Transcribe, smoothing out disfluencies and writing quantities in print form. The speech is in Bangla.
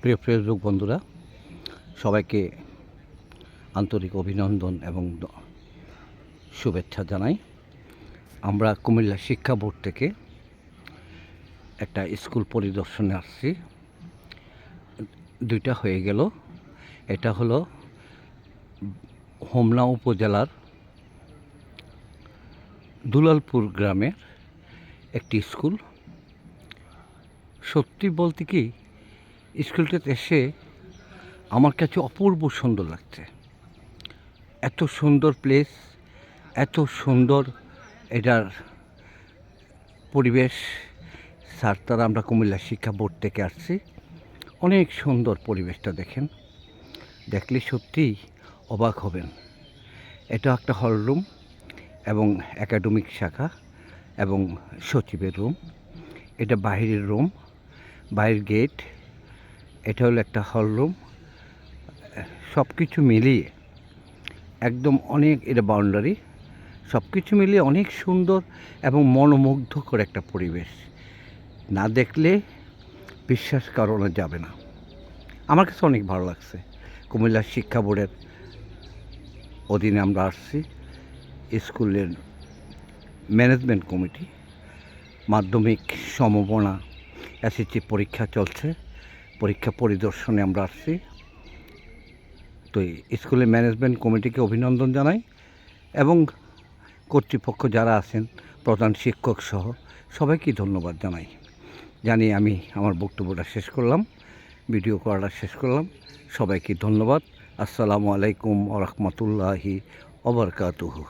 প্রিয় ফেসবুক বন্ধুরা, সবাইকে আন্তরিক অভিনন্দন এবং শুভেচ্ছা জানাই। আমরা কুমিল্লা শিক্ষা বোর্ড থেকে একটা স্কুল পরিদর্শনে আসছি। দুইটা হয়ে গেল। এটা হলো হোমনা উপজেলার দুলালপুর গ্রামের একটি স্কুল। সত্যি বলতে কি, স্কুলটাতে এসে আমার কাছে অপূর্ব সুন্দর লাগছে। এত সুন্দর প্লেস, এত সুন্দর এটার পরিবেশ। স্যার তারা আমরা কুমিল্লা শিক্ষা বোর্ড থেকে আসছি। অনেক সুন্দর পরিবেশটা দেখেন, দেখলে সত্যিই অবাক হবেন। এটা একটা হল রুম এবং একাডেমিক শাখা এবং সচিবের রুম। এটা বাহিরের রুম, বাইরের গেট। এটা হলো একটা হল রুম। সব কিছু মিলিয়ে একদম অনেক, এটা বাউন্ডারি, সব কিছু মিলিয়ে অনেক সুন্দর এবং মনোমুগ্ধকর একটা পরিবেশ। না দেখলে বিশ্বাস করানো যাবে না। আমার কাছে অনেক ভালো লাগছে। কুমিল্লা শিক্ষা বোর্ডের অধীনে আমরা আসছি। স্কুলের ম্যানেজমেন্ট কমিটি, মাধ্যমিক সমমানা এসএসসি পরীক্ষা চলছে, পরীক্ষা পরিদর্শনে আমরা আসছি। তো স্কুলের ম্যানেজমেন্ট কমিটিকে অভিনন্দন জানাই এবং কর্তৃপক্ষ যারা আছেন, প্রধান শিক্ষক সহ সবাইকে ধন্যবাদ জানাই। জানিয়ে আমি আমার বক্তব্যটা শেষ করলাম, ভিডিও করাটা শেষ করলাম। সবাইকে ধন্যবাদ। আসসালামু আলাইকুম ওয়া রাহমাতুল্লাহি ওয়া বারাকাতুহু।